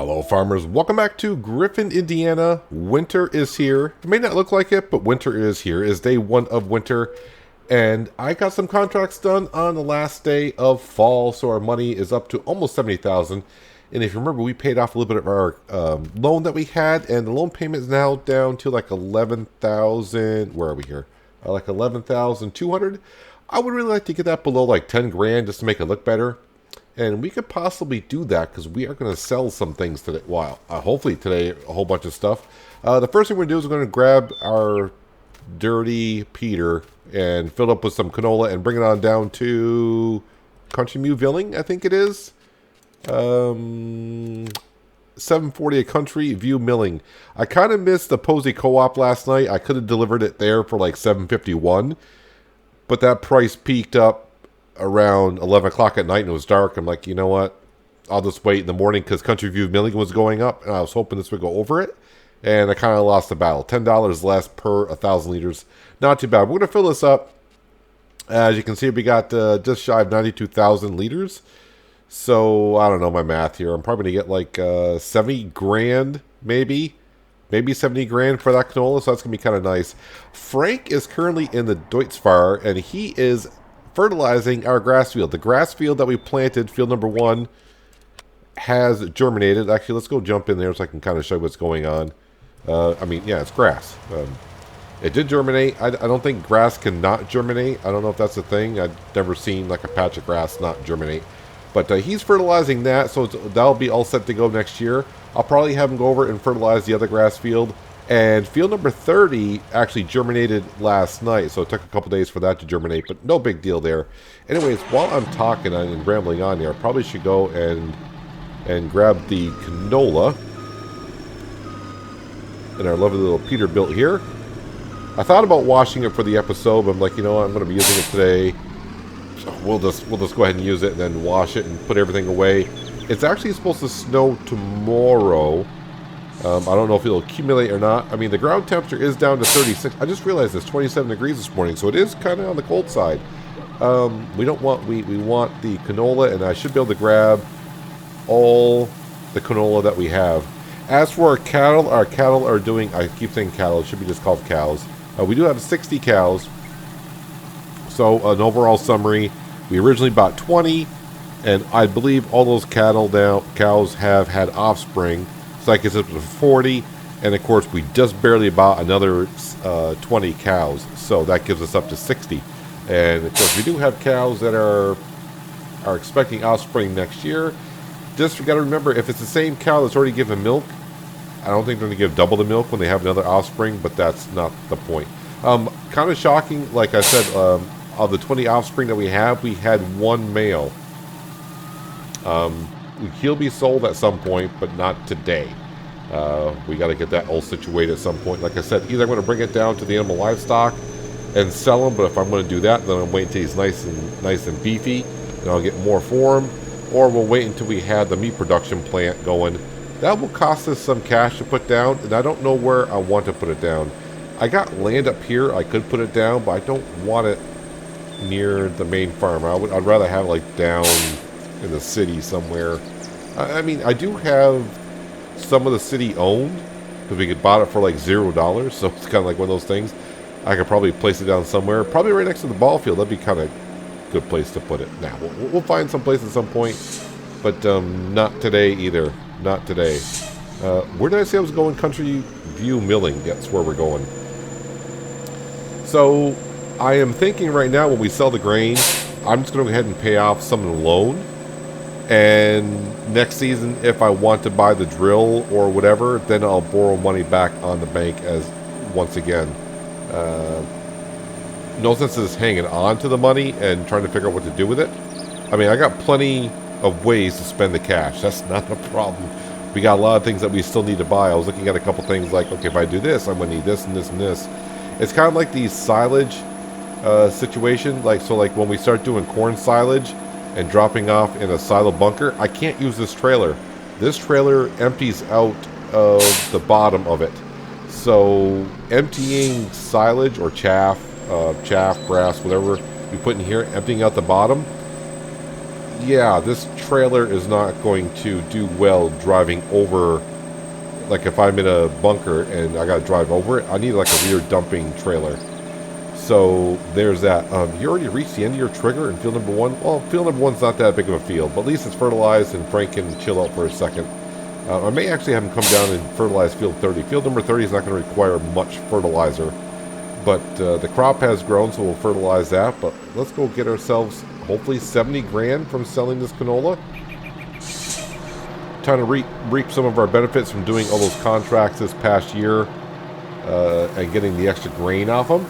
Hello farmers, welcome back to Griffin, Indiana. Winter is here. It may not look like it, but winter is here. It is day one of winter, and I got some contracts done on the last day of fall, so our money is up to almost 70,000. And if you remember, we paid off a little bit of our loan that we had, and the loan payment is now down to like 11,000. Where are we here? Like 11,200. I would really like to get that below like 10 grand just to make it look better. And we could possibly do that because we are going to sell some things today. Well, hopefully today, a whole bunch of stuff. The first thing we're going to do is we're going to grab our dirty Peter and fill it up with some canola and bring it on down to Country Mew Villing, I think it is. 740 a Country View Milling. I kind of missed the Posey Co-op last night. I could have delivered it there for like 751, but that price peaked up around 11 o'clock at night and it was dark. I'm like, you know what? I'll just wait in the morning because Country View Milling was going up and I was hoping this would go over it. And I kind of lost the battle. $10 less per 1,000 liters. Not too bad. We're going to fill this up. As you can see, we got just shy of 92,000 liters. So, I don't know my math here. I'm probably going to get like 70 grand, maybe. Maybe 70 grand for that canola. So that's going to be kind of nice. Frank is currently in the Deutzfahrer and he is fertilizing our grass field. The grass field that we planted, field number 1, has germinated. Actually, let's go jump in there so I can kind of show you what's going on. Yeah, it's grass. It did germinate. I don't think grass cannot germinate. I don't know if that's a thing. I've never seen like a patch of grass not germinate. But he's fertilizing that, so that'll be all set to go next year. I'll probably have him go over and fertilize the other grass field. And field number 30 actually germinated last night, so it took a couple days for that to germinate, but no big deal there. Anyways, while I'm talking and rambling on here, I probably should go and grab the canola and our lovely little Peterbilt here. I thought about washing it for the episode, but I'm like, you know what, I'm going to be using it today. So we'll just go ahead and use it and then wash it and put everything away. It's actually supposed to snow tomorrow. I don't know if it'll accumulate or not. I mean, the ground temperature is down to 36. I just realized it's 27 degrees this morning, so it is kind of on the cold side. We want the canola, and I should be able to grab all the canola that we have. As for our cattle are doing, I keep saying cattle, it should be just called cows. We do have 60 cows. So an overall summary, we originally bought 20, and I believe all those cows have had offspring. So that gets up to 40, and of course we just barely bought another 20 cows, so that gives us up to 60. And of course we do have cows that are expecting offspring next year. Just you got to remember, if it's the same cow that's already given milk, I don't think they're going to give double the milk when they have another offspring, but that's not the point. Kind of shocking, like I said, of the 20 offspring that we have, we had one male. He'll be sold at some point, but not today. We got to get that all situated at some point. Like I said, either I'm going to bring it down to the animal livestock and sell him, but if I'm going to do that, then I'm waiting until he's nice and beefy, and I'll get more for him. Or we'll wait until we have the meat production plant going. That will cost us some cash to put down, and I don't know where I want to put it down. I got land up here. I could put it down, but I don't want it near the main farm. I'd rather have it like down in the city somewhere. I mean, I do have some of the city owned because we could buy it for like $0, so it's kind of like one of those things. I could probably place it down somewhere, probably right next to the ball field. That'd be kind of a good place to put it. Now we'll find some place at some point, but not today either. Not today. Where did I say I was going? Country View Milling. That's where we're going. So I am thinking right now when we sell the grain, I'm just going to go ahead and pay off some of the loan. And next season, if I want to buy the drill or whatever, then I'll borrow money back on the bank as once again. No sense in just hanging on to the money and trying to figure out what to do with it. I mean, I got plenty of ways to spend the cash. That's not a problem. We got a lot of things that we still need to buy. I was looking at a couple things like, okay, if I do this, I'm going to need this and this and this. It's kind of like the silage situation. Like when we start doing corn silage and dropping off in a silo bunker, I can't use this trailer. This trailer empties out of the bottom of it. So emptying silage or chaff, grass, whatever we put in here, emptying out the bottom, yeah, this trailer is not going to do well driving over. Like if I'm in a bunker and I got to drive over it, I need like a rear dumping trailer. So there's that. You already reached the end of your trigger in field number 1. Well, field number 1's not that big of a field, but at least it's fertilized and Frank can chill out for a second. I may actually have him come down and fertilize field 30. Field number 30 is not going to require much fertilizer, but the crop has grown, so we'll fertilize that. But let's go get ourselves hopefully 70 grand from selling this canola. Trying to reap some of our benefits from doing all those contracts this past year and getting the extra grain off them.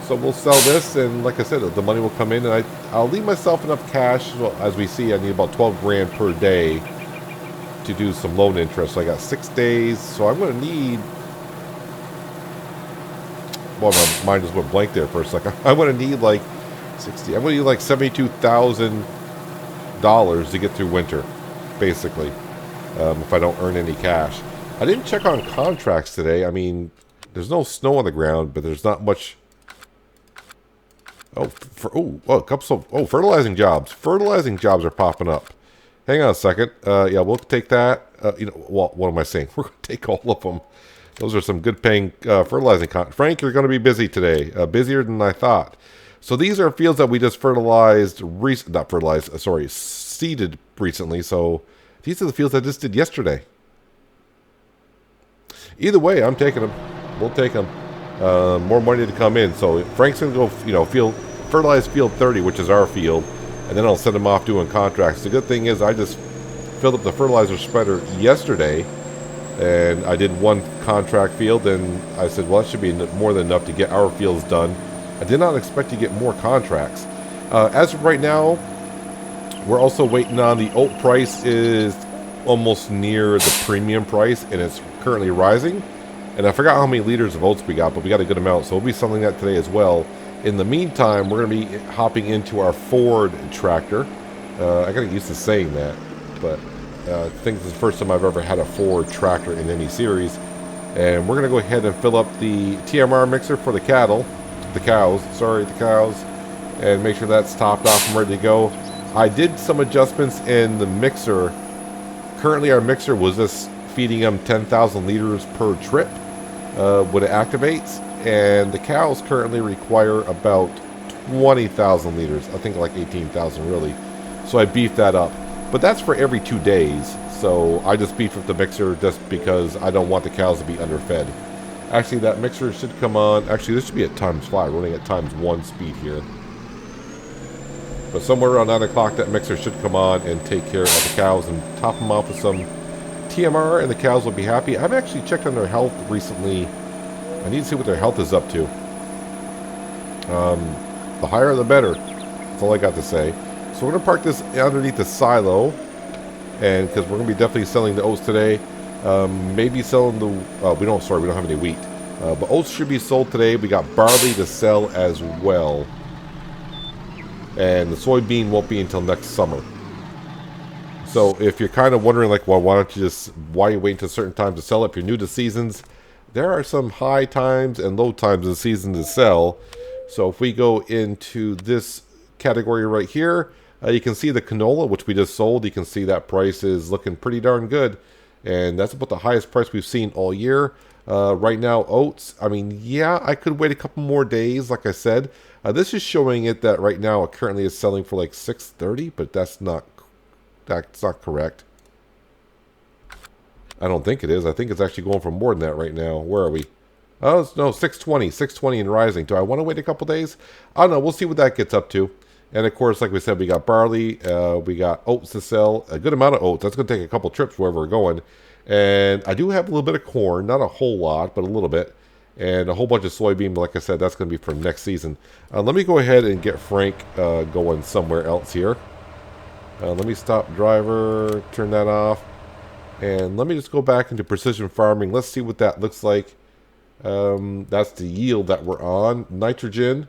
So we'll sell this, and like I said, the money will come in, and I'll leave myself enough cash. Well, as we see, I need about 12 grand per day to do some loan interest. So I got 6 days, so I'm going to need... Well, my mind just went blank there for a second. I'm going to need like 60... I'm going to need like $72,000 to get through winter, basically, if I don't earn any cash. I didn't check on contracts today. I mean, there's no snow on the ground, but there's not much... fertilizing jobs. Fertilizing jobs are popping up. Hang on a second. Yeah, we'll take that. What am I saying? We're going to take all of them. Those are some good paying fertilizing Frank, you're going to be busy today. Busier than I thought. So these are fields that we just seeded recently. So these are the fields I just did yesterday. Either way, I'm taking them. We'll take them. More money to come in. So Frank's going to go, fertilize field 30, which is our field, and then I'll send him off doing contracts. The good thing is I just filled up the fertilizer spreader yesterday, and I did one contract field, and I said, well, that should be more than enough to get our fields done. I did not expect to get more contracts. As of right now, we're also waiting on the oat price is almost near the premium price, and it's currently rising. And I forgot how many liters of oats we got, but we got a good amount, so we'll be selling that today as well. In the meantime, we're going to be hopping into our Ford tractor. I got to get used to saying that, but I think this is the first time I've ever had a Ford tractor in any series. And we're going to go ahead and fill up the TMR mixer for the cows, and make sure that's topped off and ready to go. I did some adjustments in the mixer. Currently, our mixer was just feeding them 10,000 liters per trip when it activates, and the cows currently require about 20,000 liters. I think like 18,000 really. So I beefed that up, but that's for every 2 days. So I just beefed up the mixer just because I don't want the cows to be underfed. Actually, that mixer should come on. Actually, this should be at times 5. We're running at times 1 speed here. But somewhere around 9 o'clock, that mixer should come on and take care of the cows and top them off with some TMR, and the cows will be happy. I've actually checked on their health recently. I need to see what their health is up to. The higher the better. That's all I got to say. So we're going to park this underneath the silo, and because we're going to be definitely selling the oats today. Maybe selling the... we don't have any wheat. But oats should be sold today. We got barley to sell as well. And the soybean won't be until next summer. So if you're kind of wondering, like, well, why are you waiting to certain times to sell it? If you're new to seasons, there are some high times and low times in the season to sell. So if we go into this category right here, you can see the canola, which we just sold. You can see that price is looking pretty darn good. And that's about the highest price we've seen all year. Right now, oats, I mean, yeah, I could wait a couple more days, like I said. This is showing it that right now it currently is selling for like $6.30, but that's not correct. I don't think it is. I think it's actually going for more than that right now. Where are we? Oh, no, $6.20 and rising. Do I want to wait a couple days? I don't know. We'll see what that gets up to. And of course, like we said, we got barley, we got oats to sell, a good amount of oats. That's going to take a couple trips wherever we're going. And I do have a little bit of corn, not a whole lot, but a little bit. And a whole bunch of soybean, but like I said, that's going to be for next season. Let me go ahead and get Frank going somewhere else here. Let me stop driver, turn that off. And let me just go back into precision farming. Let's see what that looks like. That's the yield that we're on. Nitrogen.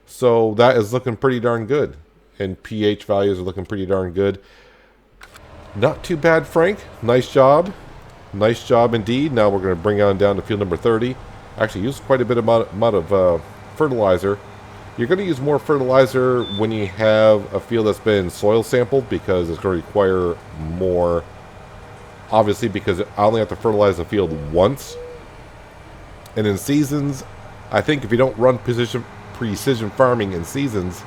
So that is looking pretty darn good. And pH values are looking pretty darn good. Not too bad, Frank. Nice job. Nice job indeed. Now we're going to bring on down to field number 30. Actually used quite a bit amount of fertilizer. You're going to use more fertilizer when you have a field that's been soil sampled because it's going to require more, obviously, because I only have to fertilize the field once. And in seasons, I think if you don't run precision farming in seasons,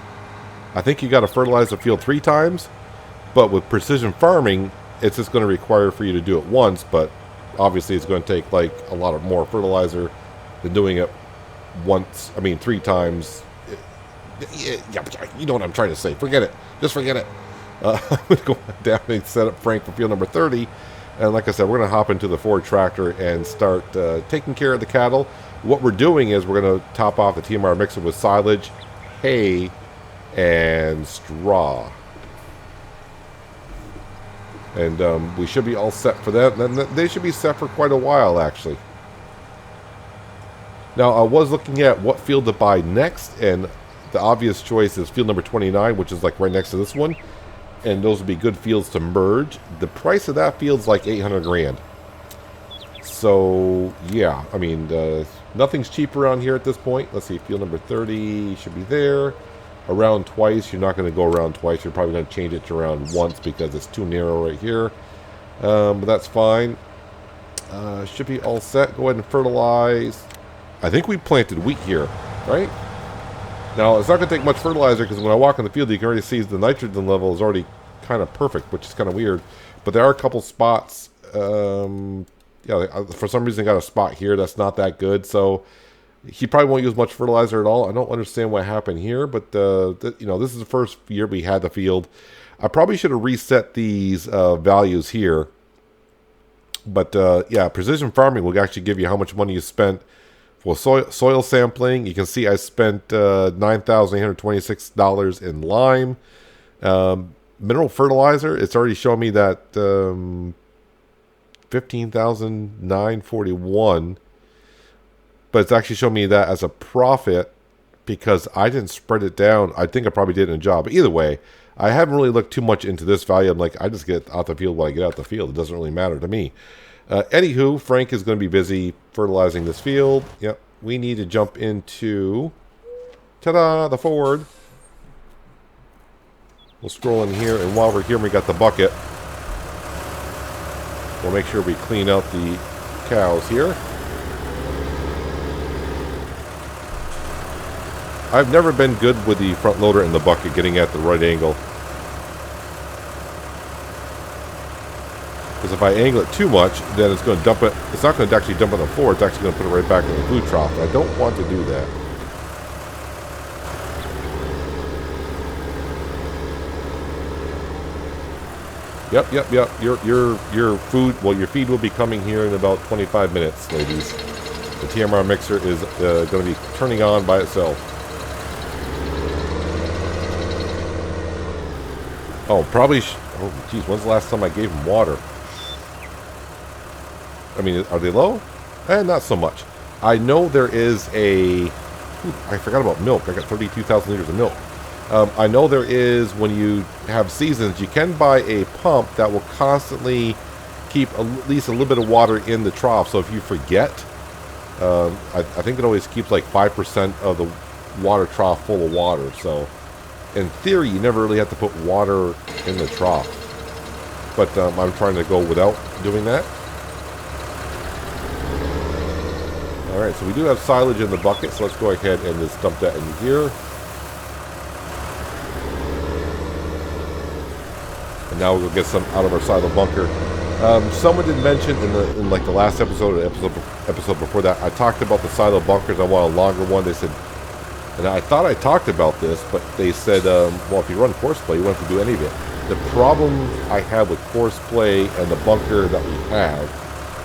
I think you got to fertilize the field 3 times. But with precision farming, it's just going to require for you to do it once, but obviously it's going to take like a lot of more fertilizer than doing it once. I mean, 3 times. Yeah, you know what I'm trying to say. Forget it. Just forget it. I'm going to go down and set up Frank for field number 30. And like I said, we're going to hop into the Ford tractor and start taking care of the cattle. What we're doing is we're going to top off the TMR mixer with silage, hay, and straw. And we should be all set for that. And they should be set for quite a while, actually. Now, I was looking at what field to buy next, and the obvious choice is field number 29, which is like right next to this one. And those would be good fields to merge. The price of that field's like 800 grand. So, yeah, I mean, nothing's cheap around here at this point. Let's see, field number 30 should be there. Around twice. You're not going to go around twice. You're probably going to change it to around once because it's too narrow right here. But that's fine. Should be all set. Go ahead and fertilize. I think we planted wheat here, right? Now, it's not going to take much fertilizer because when I walk in the field, you can already see the nitrogen level is already kind of perfect, which is kind of weird. But there are a couple spots. Yeah, for some reason, I got a spot here that's not that good. So he probably won't use much fertilizer at all. I don't understand what happened here, but you know, this is the first year we had the field. I probably should have reset these values here. But yeah, precision farming will actually give you how much money you spent for soil sampling. You can see I spent $9,826 in lime. Mineral fertilizer, it's already showing me that $15,941. But it's actually showing me that as a profit because I didn't spread it down. I think I probably did in a job. But either way, I haven't really looked too much into this value. I'm like, I just get out the field when I get out the field. It doesn't really matter to me. Anywho, Frank is going to be busy fertilizing this field. Yep, we need to jump into, ta-da, the Ford. We'll scroll in here, and while we're here, we got the bucket. We'll make sure we clean out the cows here. I've never been good with the front loader and the bucket getting at the right angle. Because if I angle it too much, then it's going to dump it. It's not going to actually dump on the floor. It's actually going to put it right back in the food trough. I don't want to do that. Yep. Your food. Well, your feed will be coming here in about 25 minutes, ladies. The TMR mixer is going to be turning on by itself. Oh, probably. Oh, geez. When's the last time I gave them water? I mean, are they low? Not so much. I know there is a... I forgot about milk. I got 32,000 liters of milk. I know there is, when you have seasons, you can buy a pump that will constantly keep at least a little bit of water in the trough. So if you forget, I think it always keeps like 5% of the water trough full of water. So in theory, you never really have to put water in the trough. But I'm trying to go without doing that. Alright, so we do have silage in the bucket, so let's go ahead and just dump that in here. And now we'll get some out of our silo bunker. Someone did mention in like the last episode or episode before that, I talked about the silo bunkers. I want a longer one. They said, and I thought I talked about this, but they said, well, if you run Courseplay, you won't have to do any of it. The problem I have with Courseplay and the bunker that we have,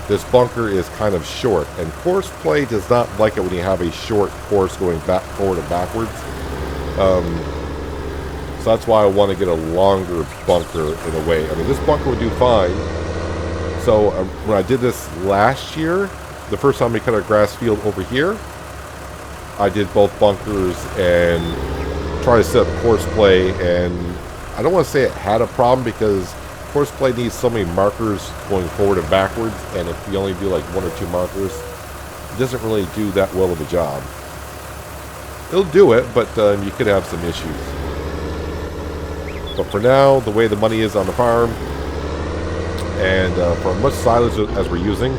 this bunker is kind of short, and Courseplay does not like it when you have a short course going back, forward and backwards. So that's why I want to get a longer bunker in a way. I mean, this bunker would do fine. So when I did this last year, the first time we cut our grass field over here, I did both bunkers and tried to set up Courseplay, and I don't want to say it had a problem because Courseplay needs so many markers going forward and backwards, and if you only do like 1 or 2 markers, it doesn't really do that well of a job. It'll do it, but you could have some issues. But for now, the way the money is on the farm, and for as much silage as we're using,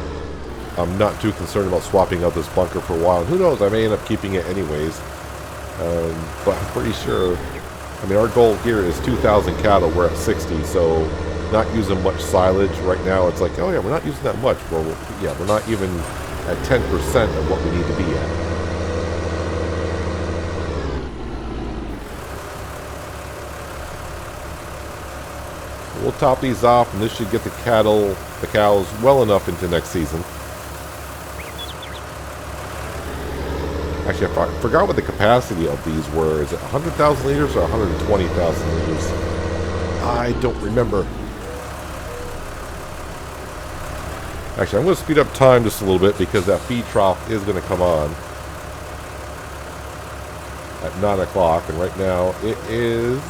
I'm not too concerned about swapping out this bunker for a while. And who knows, I may end up keeping it anyways. But I'm pretty sure, I mean, our goal here is 2,000 cattle. We're at 60, so not using much silage right now. It's like, oh yeah, we're not using that much. Well, yeah, we're not even at 10% of what we need to be at. We'll top these off, and this should get the cows well enough into next season. Actually, I forgot what the capacity of these were. Is it 100,000 liters or 120,000 liters? I don't remember. Actually, I'm going to speed up time just a little bit because that feed trough is going to come on at 9 o'clock, and right now it is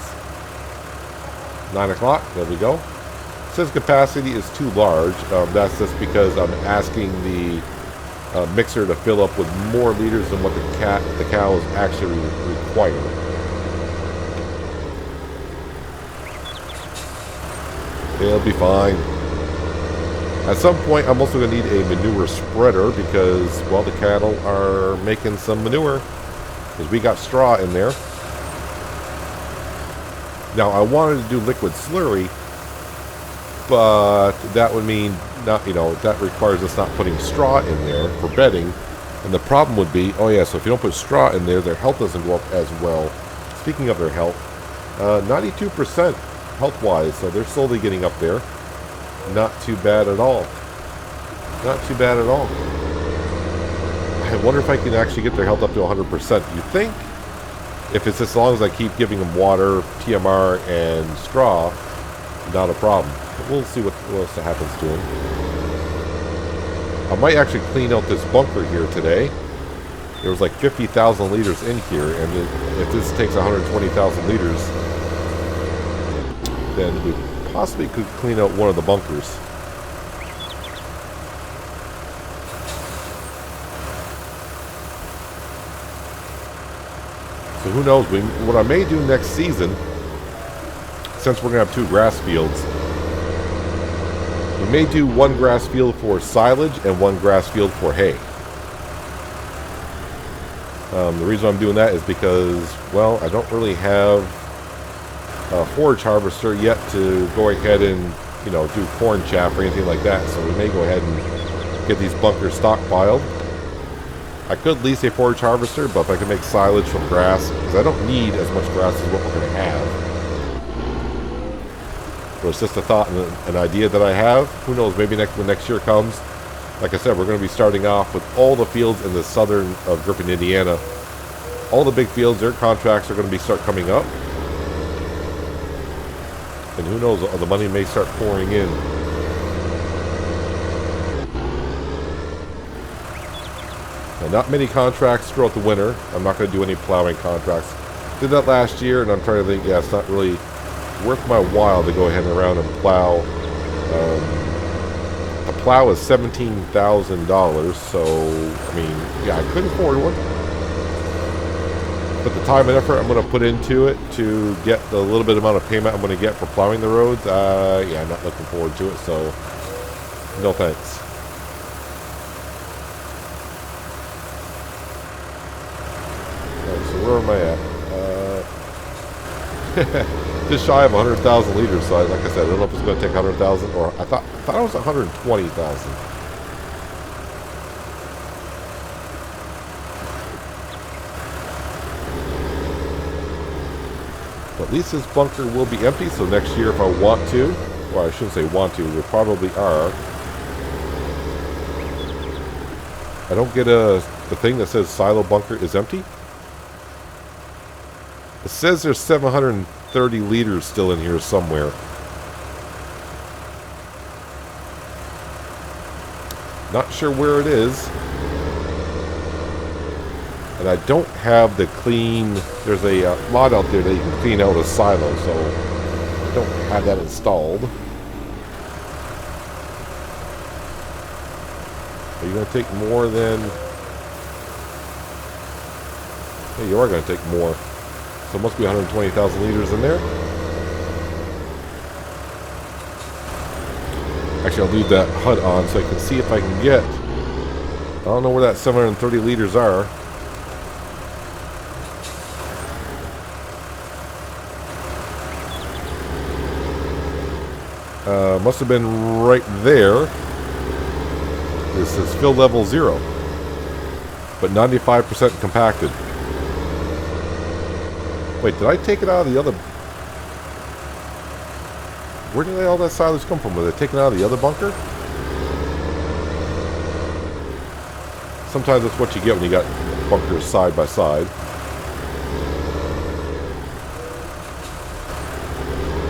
9 o'clock. There we go. It says capacity is too large. That's just because I'm asking the mixer to fill up with more liters than what the cows actually require. It'll be fine. At some point, I'm also going to need a manure spreader because, well, the cattle are making some manure because we got straw in there. Now, I wanted to do liquid slurry, but that would mean not, that requires us not putting straw in there for bedding. And the problem would be, oh yeah, so if you don't put straw in there, their health doesn't go up as well. Speaking of their health, 92% health-wise, so they're slowly getting up there. Not too bad at all. Not too bad at all. I wonder if I can actually get their health up to 100%. You think? If it's as long as I keep giving them water, TMR, and straw, not a problem. But we'll see what else happens to them. I might actually clean out this bunker here today. There was like 50,000 liters in here, and if this takes 120,000 liters, then we possibly could clean out one of the bunkers. So who knows? What I may do next season, since we're going to have 2 grass fields, we may do 1 grass field for silage and 1 grass field for hay. The reason I'm doing that is because, well, I don't really have a forage harvester yet to go ahead and, do corn chaff or anything like that. So we may go ahead and get these bunkers stockpiled. I could lease a forage harvester, but if I can make silage from grass, because I don't need as much grass as what we're going to have. But it's just a thought and an idea that I have. Who knows, maybe when next year comes, like I said, we're going to be starting off with all the fields in the southern of Griffin, Indiana. All the big fields, their contracts are going to start coming up. And who knows, the money may start pouring in. Now, not many contracts throughout the winter. I'm not going to do any plowing contracts. Did that last year, and I'm trying to think, yeah, it's not really worth my while to go ahead and around and plow. A plow is $17,000, so, I mean, yeah, I couldn't afford one. But the time and effort I'm going to put into it to get the little bit amount of payment I'm going to get for plowing the roads, yeah, I'm not looking forward to it, so no thanks. Alright, so where am I at? Just shy of 100,000 liters, so like I said, I don't know if it's going to take 100,000, or I thought it was 120,000. At least this bunker will be empty, so next year if I want to, well, I shouldn't say want to, we probably are. I don't get the thing that says silo bunker is empty. It says there's 730 liters still in here somewhere. Not sure where it is. And I don't have the clean, there's a mod out there that you can clean out a silo, so I don't have that installed. Are you going to take more than... Hey, you are going to take more. So it must be 120,000 liters in there. Actually, I'll leave that HUD on so I can see if I can get... I don't know where that 730 liters are. Must have been right there. This is fill level 0. But 95% compacted. Wait, did I take it out of the other... Where did all that silage come from? Was it taken out of the other bunker? Sometimes that's what you get when you got bunkers side by side.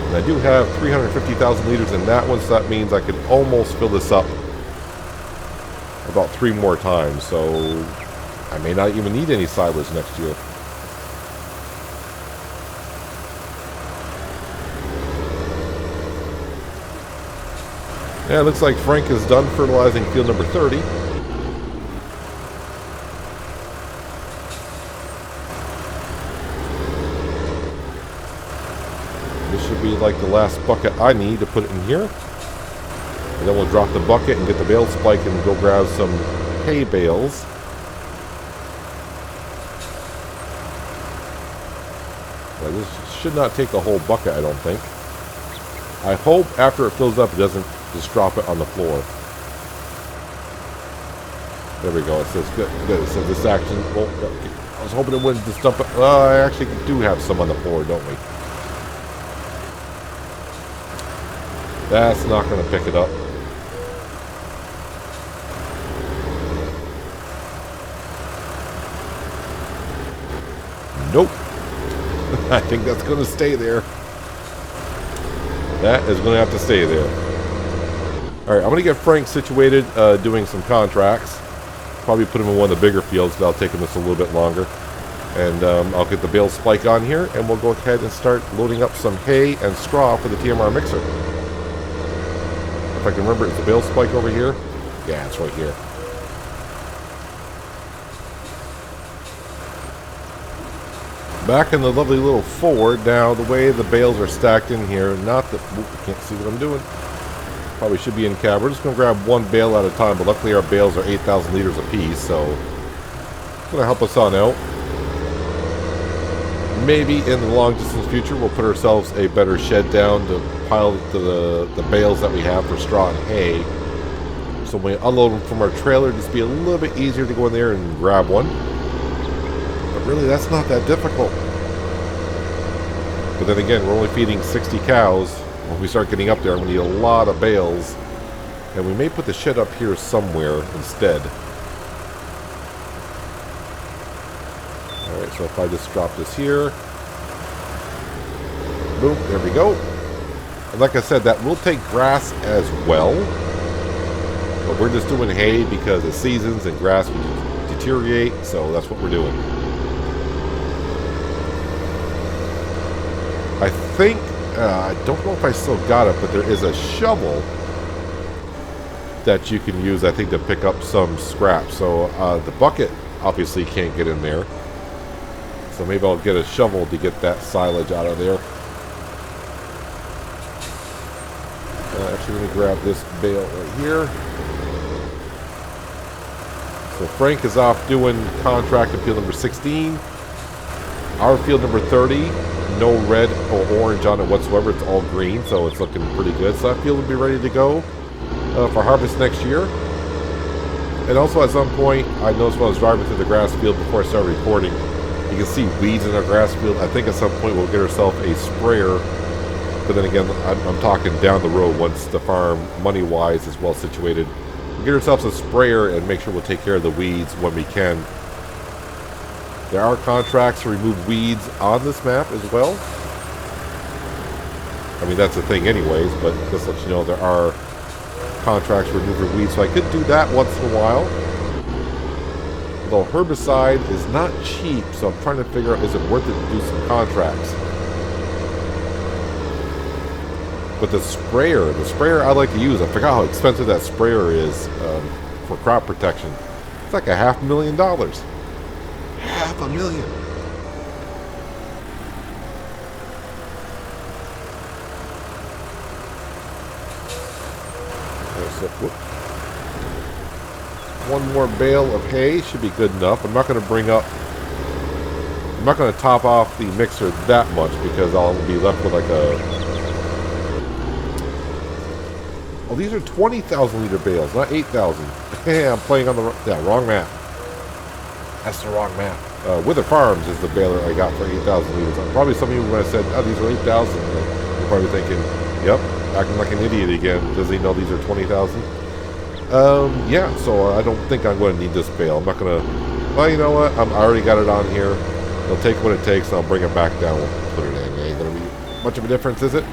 And I do have 350,000 liters in that one, so that means I could almost fill this up about 3 more times. So I may not even need any silage next year. Yeah, it looks like Frank is done fertilizing field number 30. This should be like the last bucket I need to put it in here. And then we'll drop the bucket and get the bale spike and go grab some hay bales. Well, this should not take the whole bucket, I don't think. I hope after it fills up it doesn't just drop it on the floor. There we go. It says good. It says this action. Well, I was hoping it wouldn't just dump it. I actually do have some on the floor, don't we? That's not going to pick it up. Nope. I think that's going to stay there. That is going to have to stay there. Alright, I'm going to get Frank situated doing some contracts. Probably put him in one of the bigger fields, but I'll take him just a little bit longer. And I'll get the bale spike on here, and we'll go ahead and start loading up some hay and straw for the TMR mixer. If I can remember, it's the bale spike over here. Yeah, it's right here. Back in the lovely little Ford. Now, the way the bales are stacked in here, not that... Ooh, I can't see what I'm doing. Probably should be in cab. We're just going to grab one bale at a time, but luckily our bales are 8,000 liters apiece, so it's going to help us on out. Maybe in the long distance future we'll put ourselves a better shed down to pile the bales that we have for straw and hay. So when we unload them from our trailer, just be a little bit easier to go in there and grab one. But really, that's not that difficult. But then again, we're only feeding 60 cows. When we start getting up there, we need a lot of bales. And we may put the shed up here somewhere instead. Alright, so if I just drop this here. Boom, there we go. And like I said, that will take grass as well. But we're just doing hay because the seasons and grass will deteriorate. So that's what we're doing. I think... I don't know if I still got it, but there is a shovel that you can use, I think, to pick up some scrap. So the bucket obviously can't get in there. So maybe I'll get a shovel to get that silage out of there. Actually, let me grab this bale right here. So Frank is off doing contract in field number 16. Our field number 30. No red or orange on it whatsoever. It's all green, so it's looking pretty good. So I feel it'll be ready to go for harvest next year. And also at some point, I noticed when I was driving through the grass field before I started recording, you can see weeds in our grass field. I think at some point we'll get ourselves a sprayer. But then again, I'm talking down the road once the farm, money-wise, is well situated. We'll get ourselves a sprayer and make sure we'll take care of the weeds when we can. There are contracts to remove weeds on this map as well. I mean, that's the thing anyways, but just to let you know, there are contracts to remove weeds, so I could do that once in a while. Although herbicide is not cheap, so I'm trying to figure out, is it worth it to do some contracts? But the sprayer I like to use, I forgot how expensive that sprayer is for crop protection. It's like $500,000. $500,000. So, whoop. One more bale of hay should be good enough. I'm not going to top off the mixer that much because I'll be left with like a... Oh, these are 20,000 liter bales, not 8,000. Yeah, I'm playing on the wrong map. That's the wrong map. Wither Farms is the baler I got for 8,000 liters. Probably some of you, when I said, oh, these are 8,000, you're probably thinking, yep, acting like an idiot again. Does he know these are 20,000? Yeah, so I don't think I'm going to need this bale. I'm not going to... Well, you know what? I already got it on here. It'll take what it takes, and I'll bring it back down. We'll put it in. It ain't going to be much of a difference, is it?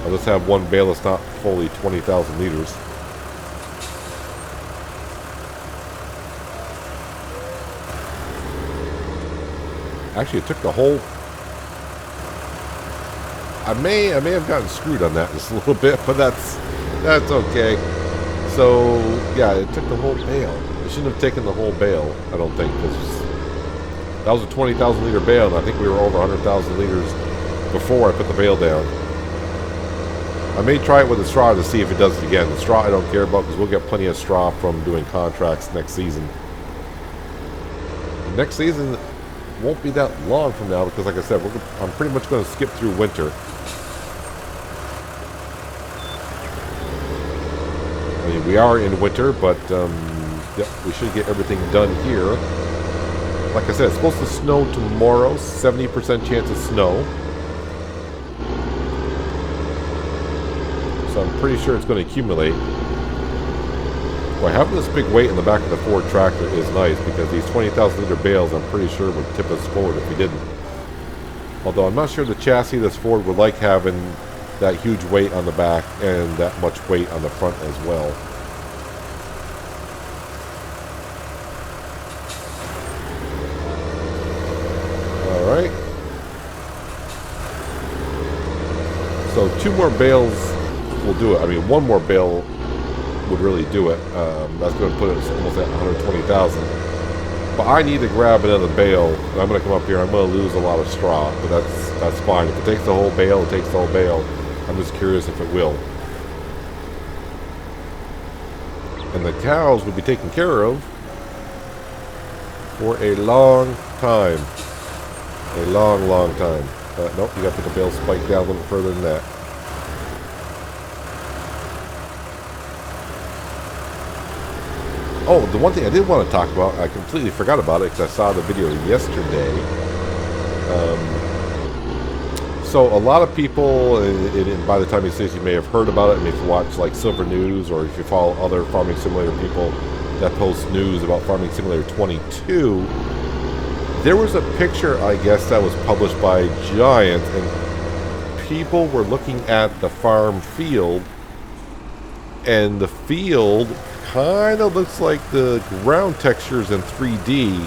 I'll just have one bale that's not fully 20,000 liters. Actually, it took the whole... I may have gotten screwed on that just a little bit, but that's okay. So, yeah, it took the whole bale. It shouldn't have taken the whole bale, I don't think, because that was a 20,000 liter bale, and I think we were over 100,000 liters before I put the bale down. I may try it with the straw to see if it does it again. The straw I don't care about because we'll get plenty of straw from doing contracts next season. Next season won't be that long from now because, like I said, I'm pretty much going to skip through winter. I mean, we are in winter, but yep, we should get everything done here. Like I said, it's supposed to snow tomorrow. 70% chance of snow. So I'm pretty sure it's going to accumulate. Boy, having this big weight in the back of the Ford tractor is nice because these 20,000 liter bales I'm pretty sure would tip us forward if we didn't. Although I'm not sure the chassis of this Ford would like having that huge weight on the back and that much weight on the front as well. Alright. So 2 more bales will do it. I mean, 1 more bale would really do it. That's going to put us almost at 120,000. But I need to grab another bale. I'm going to come up here. I'm going to lose a lot of straw, but that's fine. If it takes the whole bale, it takes the whole bale. I'm just curious if it will. And the cows will be taken care of for a long time. A long, long time. Nope, you got to put the bale spike down a little further than that. Oh, the one thing I did want to talk about, I completely forgot about it because I saw the video yesterday. So a lot of people, and by the time you see this, you may have heard about it, and if you watch like Silver News, or if you follow other Farming Simulator people that post news about Farming Simulator 22, there was a picture, I guess, that was published by Giant, and people were looking at the farm field, and the field kind of looks like the ground textures in 3D.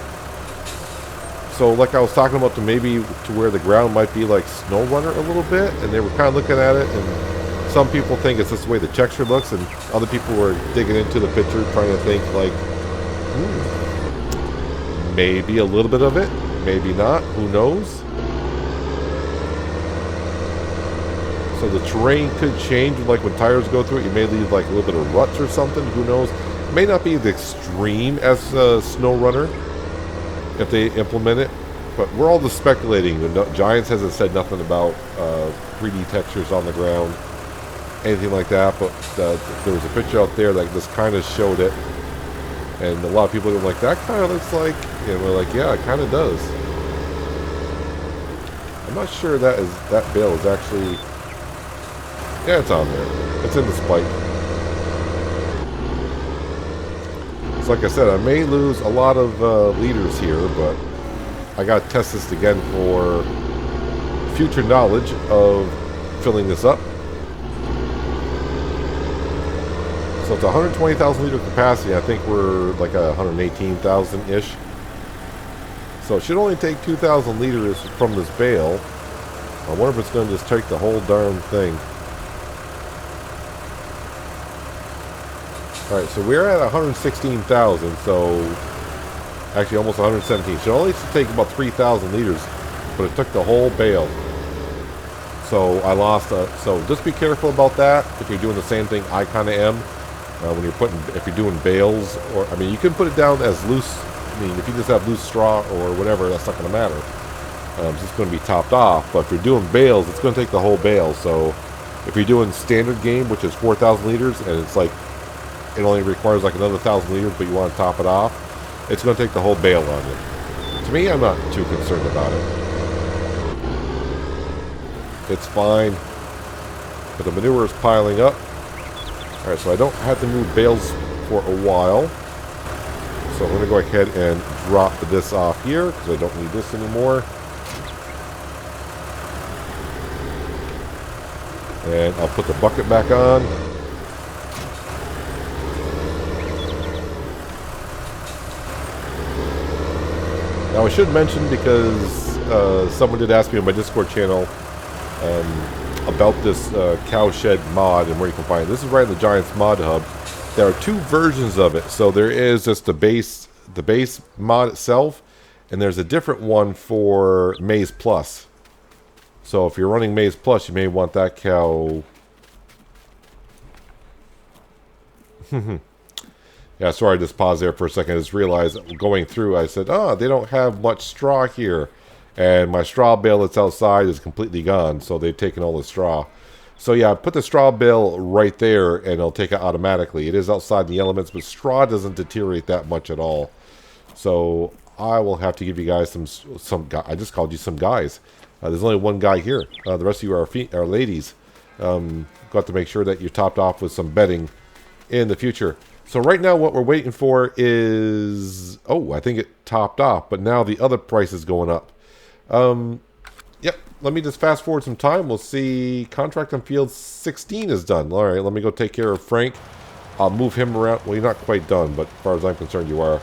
So like I was talking about, to maybe to where the ground might be like SnowRunner a little bit, and they were kind of looking at it, and some people think it's just the way the texture looks, and other people were digging into the picture trying to think like, maybe a little bit of it, maybe not, who knows. So the terrain could change, like when tires go through it, you may leave like a little bit of ruts or something, who knows. It may not be as extreme as SnowRunner if they implement it, but we're all just speculating. Giants hasn't said nothing about 3D textures on the ground, anything like that, but there was a picture out there that just kind of showed it, and a lot of people were like, that kind of looks like, and we're like, yeah, it kind of does. I'm not sure that bale is actually... Yeah, it's on there. It's in the spike. So like I said, I may lose a lot of liters here, but I got to test this again for future knowledge of filling this up. So it's 120,000 liter capacity. I think we're like a 118,000-ish. So it should only take 2,000 liters from this bale. I wonder if it's going to just take the whole darn thing. Alright, so we're at 116,000, so actually almost 117. Should only take about 3,000 liters, but it took the whole bale. So I lost. So just be careful about that. If you're doing the same thing, I kind of am. When you're if you're doing bales, or I mean, you can put it down as loose. I mean, if you just have loose straw or whatever, that's not going to matter. It's just going to be topped off. But if you're doing bales, it's going to take the whole bale. So if you're doing standard game, which is 4,000 liters, and it's like it only requires like another 1,000 liters, but you want to top it off, it's going to take the whole bale on you. To me, I'm not too concerned about it. It's fine, but the manure is piling up. All right, so I don't have to move bales for a while. So I'm going to go ahead and drop this off here because I don't need this anymore. And I'll put the bucket back on. Now I should mention, because someone did ask me on my Discord channel about this cowshed mod and where you can find it. This is right in the Giants mod hub. There are two versions of it. So there is just the base mod itself, and there's a different one for Maize Plus. So if you're running Maize Plus, you may want that cow. Yeah, sorry, I just paused there for a second. I just realized going through, I said, they don't have much straw here. And my straw bale that's outside is completely gone, so they've taken all the straw. So yeah, put the straw bale right there, and it'll take it automatically. It is outside the elements, but straw doesn't deteriorate that much at all. So I will have to give you guys some guy. I just called you some guys. There's only one guy here. The rest of you are ladies. Got to make sure that you're topped off with some bedding in the future. So right now what we're waiting for is... Oh, I think it topped off, but now the other price is going up. Yep, let me just fast forward some time. We'll see. Contract on field 16 is done. All right, let me go take care of Frank. I'll move him around. Well, you're not quite done, but as far as I'm concerned, you are.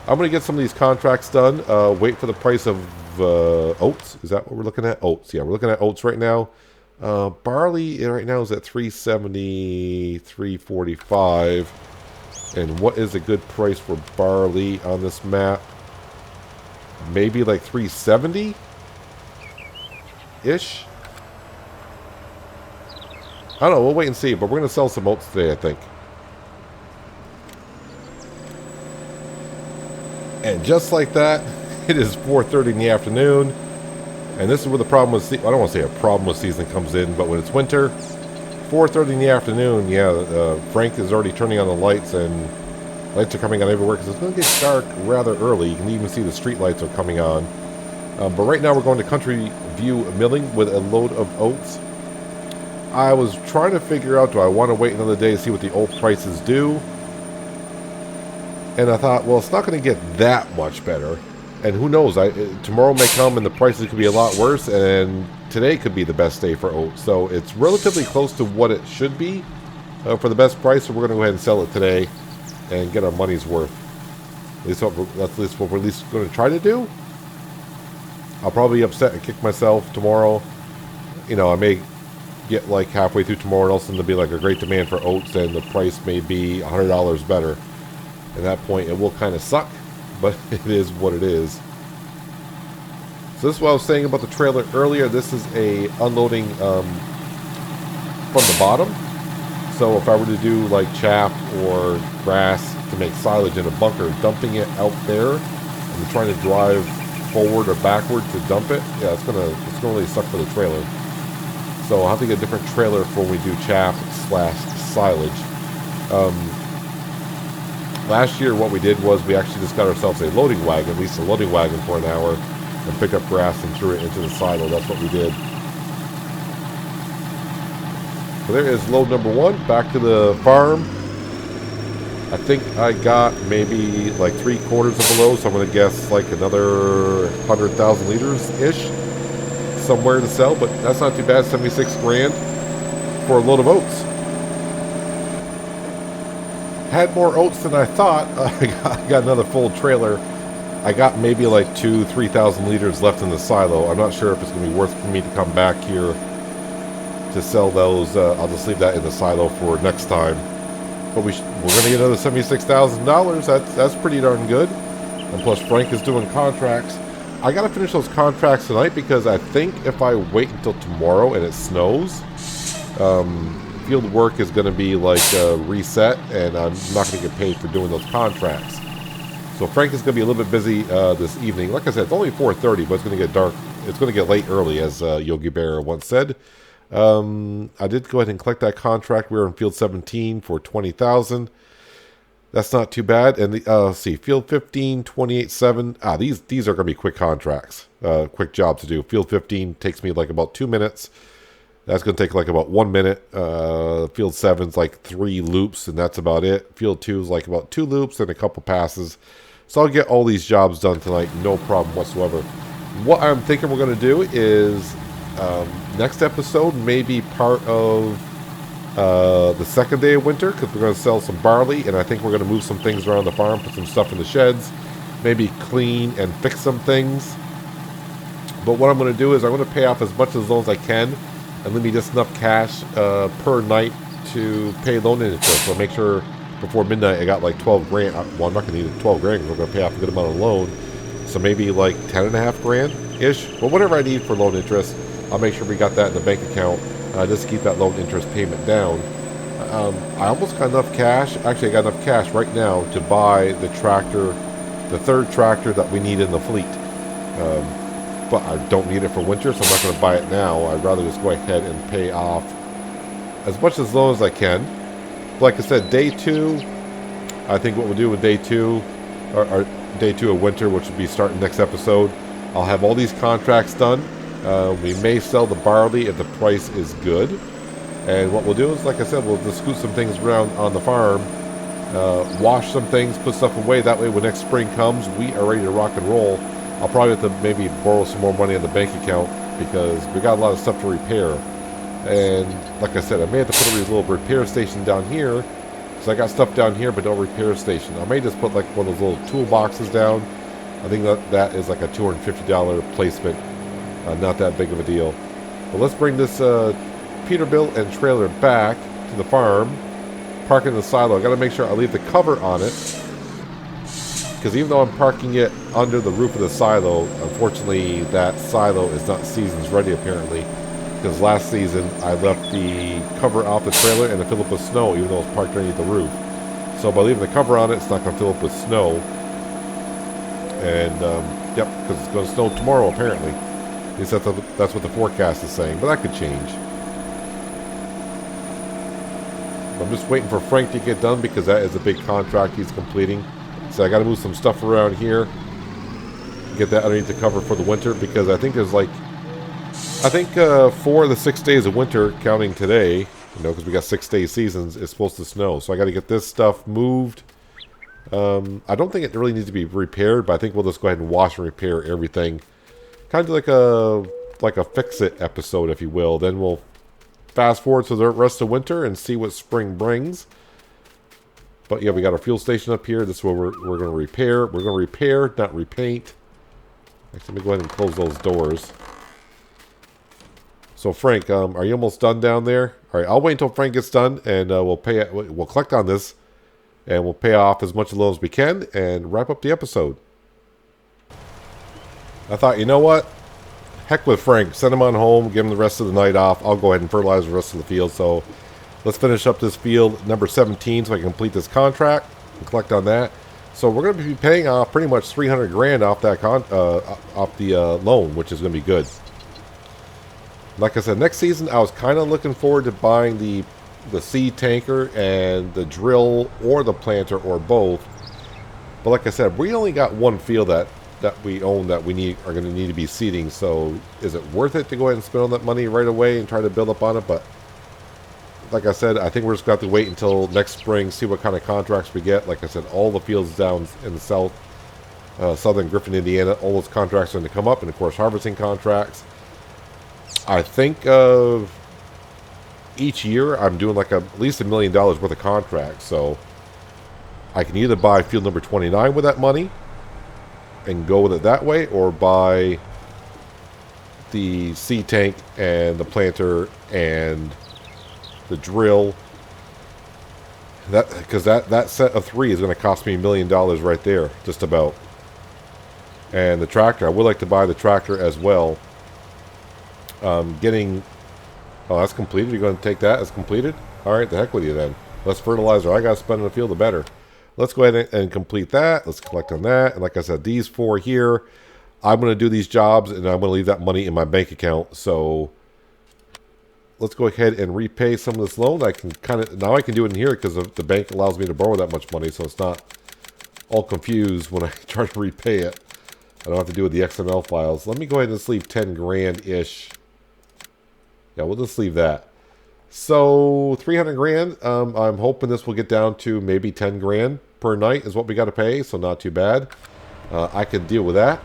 I'm going to get some of these contracts done. Wait for the price of oats. Is that what we're looking at? Oats. Yeah, we're looking at oats right now. Barley right now is at 370, 345. And what is a good price for barley on this map? Maybe like 370? Ish. I don't know, we'll wait and see, but we're going to sell some oats today, I think. And just like that, it is 4:30 in the afternoon. And this is where the problem with I don't want to say a problem with season comes in, but when it's winter, 4:30 in the afternoon, yeah, Frank is already turning on the lights, and lights are coming on everywhere because it's going to get dark rather early. You can even see the street lights are coming on. But right now we're going to Country View Milling with a load of oats. I was trying to figure out, do I want to wait another day to see what the oat prices do? And I thought, well, it's not going to get that much better. And who knows, tomorrow may come and the prices could be a lot worse, and today could be the best day for oats. So it's relatively close to what it should be for the best price, so we're going to go ahead and sell it today and get our money's worth. That's at least what we're at least going to try to do. I'll probably be upset and kick myself tomorrow. You know, I may get like halfway through tomorrow and also there'll be like a great demand for oats and the price may be $100 better. At that point, it will kind of suck, but it is what it is. So this is what I was saying about the trailer earlier. This is a unloading from the bottom. So if I were to do like chaff or grass to make silage in a bunker, dumping it out there and trying to drive forward or backward to dump it, yeah, it's gonna really suck for the trailer. So I'll have to get a different trailer for when we do chaff / silage. Last year what we did was we actually just got ourselves a loading wagon, at least a loading wagon for an hour, and picked up grass and threw it into the silo. That's what we did. So there is load number one, back to the farm. I think I got maybe like 3/4 of a load, so I'm going to guess like another 100,000 liters-ish somewhere to sell, but that's not too bad, 76 grand for a load of oats. Had more oats than I thought. I got another full trailer. I got maybe like 2,000-3,000 liters left in the silo. I'm not sure if it's going to be worth for me to come back here to sell those. I'll just leave that in the silo for next time. But we're going to get another $76,000. That's pretty darn good. And plus Frank is doing contracts. I got to finish those contracts tonight because I think if I wait until tomorrow and it snows, field work is going to be like reset, and I'm not going to get paid for doing those contracts. So Frank is going to be a little bit busy this evening. Like I said, it's only 4:30, but it's going to get dark. It's going to get late early, as Yogi Bear once said. I did go ahead and collect that contract. We were in field 17 for 20,000. That's not too bad. And let's see, field 15, 28.7. These are going to be quick contracts, quick jobs to do. Field 15 takes me like about 2 minutes. That's going to take like about 1 minute. Field 7's like 3 loops, and that's about it. Field 2's like about 2 loops and a couple passes. So I'll get all these jobs done tonight, no problem whatsoever. What I'm thinking we're going to do is next episode may be part of the second day of winter, because we're going to sell some barley, and I think we're going to move some things around the farm, put some stuff in the sheds, maybe clean and fix some things. But what I'm going to do is I'm going to pay off as much of the loans as I can, and leave me just enough cash per night to pay loan interest. So make sure before midnight I got like 12 grand. Well, I'm not going to need 12 grand because we're going to pay off a good amount of loan. So maybe like 10.5 grand-ish. But whatever I need for loan interest, I'll make sure we got that in the bank account. Just to keep that loan interest payment down. I almost got enough cash. Actually, I got enough cash right now to buy the tractor, the third tractor that we need in the fleet. But I don't need it for winter, so I'm not going to buy it now. I'd rather just go ahead and pay off as much as loan as I can. Like I said, day 2, I think what we'll do with day 2, or day 2 of winter, which will be starting next episode, I'll have all these contracts done. We may sell the barley if the price is good. And what we'll do is, like I said, we'll just scoot some things around on the farm, wash some things, put stuff away. That way when next spring comes, we are ready to rock and roll. I'll probably have to maybe borrow some more money in the bank account because we got a lot of stuff to repair. And like I said, I may have to put a little repair station down here, because I got stuff down here but no repair station. I may just put like one of those little toolboxes down. I think that is like a $250 placement. Not that big of a deal. But let's bring this Peterbilt and trailer back to the farm, park it in the silo. I got to make sure I leave the cover on it, because even though I'm parking it under the roof of the silo, unfortunately that silo is not seasons ready apparently, because last season I left the cover off the trailer and it filled up with snow even though it was parked underneath the roof. So by leaving the cover on it, it's not going to fill up with snow. And yep, because it's going to snow tomorrow apparently. At least that's what the forecast is saying, but that could change. I'm just waiting for Frank to get done because that is a big contract he's completing. So I got to move some stuff around here, get that underneath the cover for the winter, because I think there's like, 4 of the 6 days of winter, counting today, you know, because we got 6-day seasons, it's supposed to snow. So I got to get this stuff moved. I don't think it really needs to be repaired, but I think we'll just go ahead and wash and repair everything. Kind of like a fix-it episode, if you will. Then we'll fast forward to the rest of winter and see what spring brings. But yeah, we got our fuel station up here. This is where we're going to repair. We're going to repair, not repaint. Actually, let me go ahead and close those doors. So Frank, are you almost done down there? All right, I'll wait until Frank gets done, and we'll collect on this, and we'll pay off as much of loan as we can, and wrap up the episode. I thought, you know what? Heck with Frank. Send him on home. Give him the rest of the night off. I'll go ahead and fertilize the rest of the field. So let's finish up this field number 17 so I can complete this contract and collect on that. So we're going to be paying off pretty much 300 grand off that off the loan, which is going to be good. Like I said, next season I was kind of looking forward to buying the seed tanker and the drill or the planter or both. But like I said, we only got one field that we own that we are going to need to be seeding. So is it worth it to go ahead and spend all that money right away and try to build up on it? But like I said, I think we're just going to have to wait until next spring, see what kind of contracts we get. Like I said, all the fields down in the southern Griffin, Indiana, all those contracts are going to come up, and of course harvesting contracts. I think of each year I'm doing like at least $1 million worth of contracts. So I can either buy field number 29 with that money and go with it that way, or buy the seed tank and the planter and the drill. Because that set of 3 is going to cost me $1 million right there, just about. And the tractor, I would like to buy the tractor as well. Getting... Oh, that's completed? You're going to take that as completed? Alright, the heck with you then. Less fertilizer I got to spend in the field, the better. Let's go ahead and complete that. Let's collect on that. And like I said, these 4 here, I'm going to do these jobs, and I'm going to leave that money in my bank account. So let's go ahead and repay some of this loan. I can now I can do it in here because the bank allows me to borrow that much money, so it's not all confused when I try to repay it. I don't have to do with the XML files. Let me go ahead and just leave 10 grand-ish. Yeah, we'll just leave that. So 300 grand. I'm hoping this will get down to maybe 10 grand per night is what we got to pay, so not too bad. I can deal with that.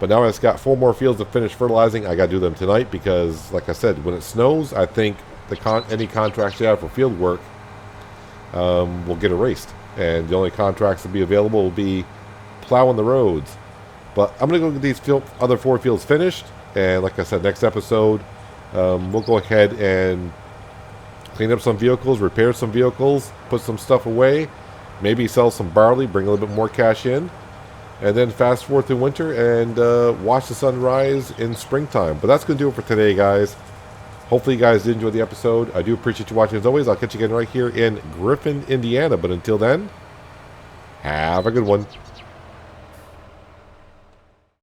But now I've got 4 more fields to finish fertilizing. I got to do them tonight because, like I said, when it snows, I think any contracts you have for field work will get erased. And the only contracts to be available will be plowing the roads. But I'm going to go get these other 4 fields finished. And like I said, next episode, we'll go ahead and clean up some vehicles, repair some vehicles, put some stuff away, maybe sell some barley, bring a little bit more cash in, and then fast forward through winter and watch the sun rise in springtime. But that's going to do it for today, guys. Hopefully you guys did enjoy the episode. I do appreciate you watching as always. I'll catch you again right here in Griffin, Indiana. But until then, have a good one.